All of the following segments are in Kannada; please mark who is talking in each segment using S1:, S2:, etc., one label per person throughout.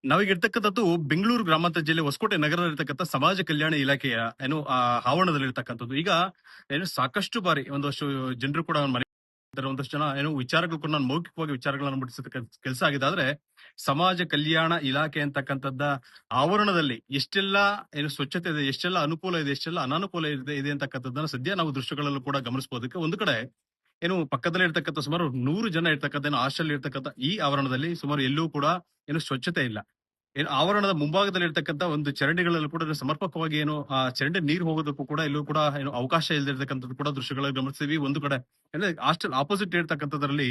S1: ನಾವೀಗ ಇರ್ತಕ್ಕಂಥದ್ದು ಬೆಂಗಳೂರು ಗ್ರಾಮಾಂತರ ಜಿಲ್ಲೆ ಹೊಸಕೋಟೆ ನಗರದಲ್ಲಿರ್ತಕ್ಕಂಥ ಸಮಾಜ ಕಲ್ಯಾಣ ಇಲಾಖೆಯ ಆವರಣದಲ್ಲಿರ್ತಕ್ಕಂಥದ್ದು. ಈಗ ಸಾಕಷ್ಟು ಬಾರಿ ಒಂದಷ್ಟು ಜನರು ಕೂಡ ಮನೆ ಒಂದಷ್ಟು ಜನ ವಿಚಾರಗಳು ಕೂಡ ನಾನು ಮೌಖಿಕವಾಗಿ ವಿಚಾರಗಳನ್ನು ಮುಟ್ಟಿಸತಕ್ಕ ಕೆಲಸ ಆಗಿದೆ. ಆದ್ರೆ ಸಮಾಜ ಕಲ್ಯಾಣ ಇಲಾಖೆ ಅಂತಕ್ಕಂಥದ್ದ ಆವರಣದಲ್ಲಿ ಎಷ್ಟೆಲ್ಲಾ ಸ್ವಚ್ಛತೆ ಇದೆ, ಎಷ್ಟೆಲ್ಲ ಅನುಕೂಲ ಇದೆ, ಎಷ್ಟೆಲ್ಲ ಅನಾನುಕೂಲ ಇದೆ ಅಂತಕ್ಕಂಥದ್ದನ್ನ ಸದ್ಯ ನಾವು ದೃಶ್ಯಗಳಲ್ಲೂ ಕೂಡ ಗಮನಿಸಬಹುದಕ್ಕೆ ಒಂದು ಕಡೆ ಪಕ್ಕದಲ್ಲೇ ಇರ್ತಕ್ಕಂಥ ಸುಮಾರು 100 ಜನ ಇರ್ತಕ್ಕಂಥ ಹಾಸ್ಟೆಲ್ ಇರ್ತಕ್ಕಂಥ ಈ ಆವರಣದಲ್ಲಿ ಸುಮಾರು ಎಲ್ಲೂ ಕೂಡ ಸ್ವಚ್ಛತೆ ಇಲ್ಲ. ಆವರಣದ ಮುಂಭಾಗದಲ್ಲಿ ಇರ್ತಕ್ಕಂಥ ಒಂದು ಚರಂಡಿಗಳಲ್ಲೂ ಕೂಡ ಸಮರ್ಪಕವಾಗಿ ಆ ಚರಂಡಿ ನೀರು ಹೋಗೋದಕ್ಕೂ ಕೂಡ ಎಲ್ಲೂ ಕೂಡ ಅವಕಾಶ ಇಲ್ಲದಿರ್ತಕ್ಕಂಥದ್ದು ಕೂಡ ದೃಶ್ಯಗಳಲ್ಲಿ ಗಮನಿಸ್ತೀವಿ. ಒಂದು ಕಡೆ ಅಂದ್ರೆ ಹಾಸ್ಟೆಲ್ ಆಪೋಸಿಟ್ ಇರ್ತಕ್ಕಂಥದ್ರಲ್ಲಿ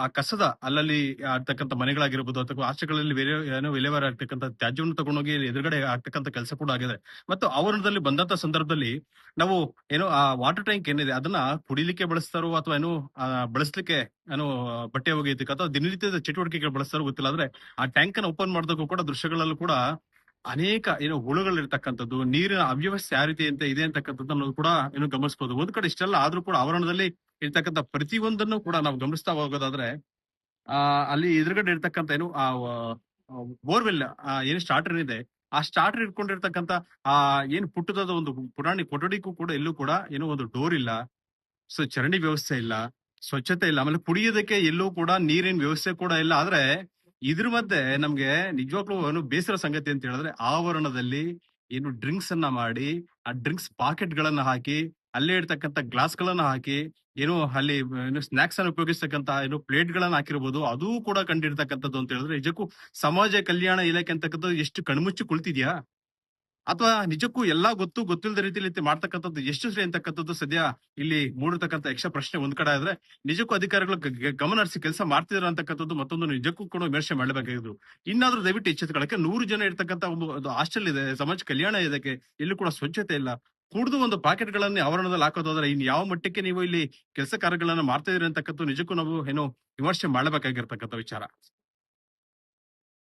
S1: ಆ ಕಸದ ಅಲ್ಲಲ್ಲಿ ಆಗ್ತಕ್ಕಂಥ ಮನೆಗಳಾಗಿರ್ಬೋದು ಅಥವಾ ಆಚೆಗಳಲ್ಲಿ ಬೇರೆ ವಿಲೇವಾರಿ ಆಗ್ತಕ್ಕಂಥ ತ್ಯಾಜ್ಯವನ್ನು ತಗೊಂಡೋಗಿ ಎದುರುಗಡೆ ಆಗ್ತಕ್ಕಂಥ ಕೆಲಸ ಕೂಡ ಆಗಿದೆ. ಮತ್ತು ಆವರಣದಲ್ಲಿ ಬಂದಂತ ಸಂದರ್ಭದಲ್ಲಿ ನಾವು ಆ ವಾಟರ್ ಟ್ಯಾಂಕ್ ಏನಿದೆ ಅದನ್ನ ಕುಡಿಲಿಕ್ಕೆ ಬಳಸ್ತಾರೋ ಅಥವಾ ಬಳಸಲಿಕ್ಕೆ ಬಟ್ಟೆ ಒಗೆಯಲಿಕ್ಕೆ ಅಥವಾ ದಿನನಿತ್ಯದ ಚಟುವಟಿಕೆಗೆ ಬಳಸ್ತಾರೋ ಗೊತ್ತಿಲ್ಲ. ಆದ್ರೆ ಆ ಟ್ಯಾಂಕ್ ಅನ್ನು ಓಪನ್ ಮಾಡಿದಾಗ ಕೂಡ ದೃಶ್ಯಗಳಲ್ಲೂ ಕೂಡ ಅನೇಕ ಹುಳುಗಳಿರ್ತಕ್ಕಂಥದ್ದು, ನೀರಿನ ಅವ್ಯವಸ್ಥೆ ಯಾವ ರೀತಿ ಅಂತ ಇದೆ ಅಂತಕ್ಕಂಥದ್ದನ್ನು ಕೂಡ ಗಮನಿಸಬಹುದು. ಒಂದ್ ಕಡೆ ಇಷ್ಟೆಲ್ಲ ಆದ್ರೂ ಕೂಡ ಆವರಣದಲ್ಲಿ ಇರ್ತಕ್ಕಂಥ ಪ್ರತಿಯೊಂದನ್ನು ಕೂಡ ನಾವು ಗಮನಿಸ್ತಾ ಹೋಗೋದಾದ್ರೆ ಅಲ್ಲಿ ಎದುರುಗಡೆ ಇರ್ತಕ್ಕಂಥ ಬೋರ್ವೆಲ್ ಏನು ಸ್ಟಾರ್ಟರ್ ಇದೆ ಆ ಸ್ಟಾರ್ಟರ್ ಇಟ್ಕೊಂಡಿರ್ತಕ್ಕಂಥ ಆ ಪುಟ್ಟದ ಒಂದು ಪುರಾಣಿ ಕೊಠಡಿಗೂ ಕೂಡ ಎಲ್ಲೂ ಕೂಡ ಒಂದು ಡೋರ್ ಇಲ್ಲ, ಸೊ ಚರಂಡಿ ವ್ಯವಸ್ಥೆ ಇಲ್ಲ, ಸ್ವಚ್ಛತೆ ಇಲ್ಲ, ಆಮೇಲೆ ಕುಡಿಯೋದಕ್ಕೆ ಎಲ್ಲೂ ಕೂಡ ನೀರಿನ ವ್ಯವಸ್ಥೆ ಕೂಡ ಇಲ್ಲ. ಆದ್ರೆ ಇದ್ರ ಮಧ್ಯೆ ನಮ್ಗೆ ನಿಜವಾಗ್ಲೂ ಬೇಸರ ಸಂಗತಿ ಅಂತ ಹೇಳಿದ್ರೆ ಆವರಣದಲ್ಲಿ ಡ್ರಿಂಕ್ಸ್ ಅನ್ನ ಮಾಡಿ ಆ ಡ್ರಿಂಕ್ಸ್ ಪಾಕೆಟ್ ಗಳನ್ನ ಹಾಕಿ ಅಲ್ಲೇ ಇರ್ತಕ್ಕಂಥ ಗ್ಲಾಸ್ ಗಳನ್ನ ಹಾಕಿ ಅಲ್ಲಿ ಸ್ನಾಕ್ಸ್ ಅನ್ನು ಉಪಯೋಗಿಸ್ತಕ್ಕಂತ ಪ್ಲೇಟ್ ಗಳನ್ನ ಹಾಕಿರ್ಬೋದು, ಅದೂ ಕೂಡ ಕಂಡಿರ್ತಕ್ಕಂಥದ್ದು ಅಂತ ಹೇಳಿದ್ರೆ ನಿಜಕ್ಕೂ ಸಮಾಜ ಕಲ್ಯಾಣ ಇಲಾಖೆ ಅಂತಕ್ಕಂಥದ್ದು ಎಷ್ಟು ಕಣ್ಮುಚ್ಚಿ ಕುಳಿತಿದ್ಯಾ ಅಥವಾ ನಿಜಕ್ಕೂ ಎಲ್ಲಾ ಗೊತ್ತಿಲ್ಲದ ರೀತಿಯಲ್ಲಿ ಮಾಡ್ತಕ್ಕಂಥದ್ದು ಎಷ್ಟು ಸರಿ ಅಂತಕ್ಕಂಥದ್ದು ಸದ್ಯ ಇಲ್ಲಿ ಮೂಡಿರ್ತಕ್ಕಂಥ ಯಕ್ಷ ಪ್ರಶ್ನೆ ಒಂದ್ ಕಡೆ ಆದ್ರೆ ನಿಜಕ್ಕೂ ಅಧಿಕಾರಿಗಳು ಗಮನ ಹರಿಸಿ ಕೆಲಸ ಮಾಡ್ತಿದಾರ ಅಂತಕ್ಕಂಥದ್ದು ಮತ್ತೊಂದು ನಿಜಕ್ಕೂ ಕೂಡ ವಿಮರ್ಶೆ ಮಾಡಬೇಕಾಗಿದ್ರು. ಇನ್ನಾದ್ರೂ ದಯವಿಟ್ಟು ಎಚ್ಚೆತ್ತುಕೊಳ್ಳಕ್ಕೆ 100 ಜನ ಇರ್ತಕ್ಕಂಥ ಒಂದು ಹಾಸ್ಟೆಲ್ ಇದೆ, ಸಮಾಜ ಕಲ್ಯಾಣ ಇದಕ್ಕೆ ಎಲ್ಲೂ ಕೂಡ ಸ್ವಚ್ಛತೆ ಇಲ್ಲ. ಕುಡಿದು ಒಂದು ಪಾಕೆಟ್ ಗಳನ್ನ ಆವರಣದಲ್ಲಿ ಹಾಕೋದಾದ್ರೆ ಇನ್ ಯಾವ ಮಟ್ಟಕ್ಕೆ ನೀವು ಇಲ್ಲಿ ಕೆಲಸ ಕಾರ್ಯಗಳನ್ನ ಮಾಡ್ತಾ ಇದೀರಿ ಅಂತಕ್ಕಂಥ ನಿಜಕ್ಕೂ ನಾವು ವಿಮರ್ಶೆ ಮಾಡಬೇಕಾಗಿರ್ತಕ್ಕಂಥ ವಿಚಾರ.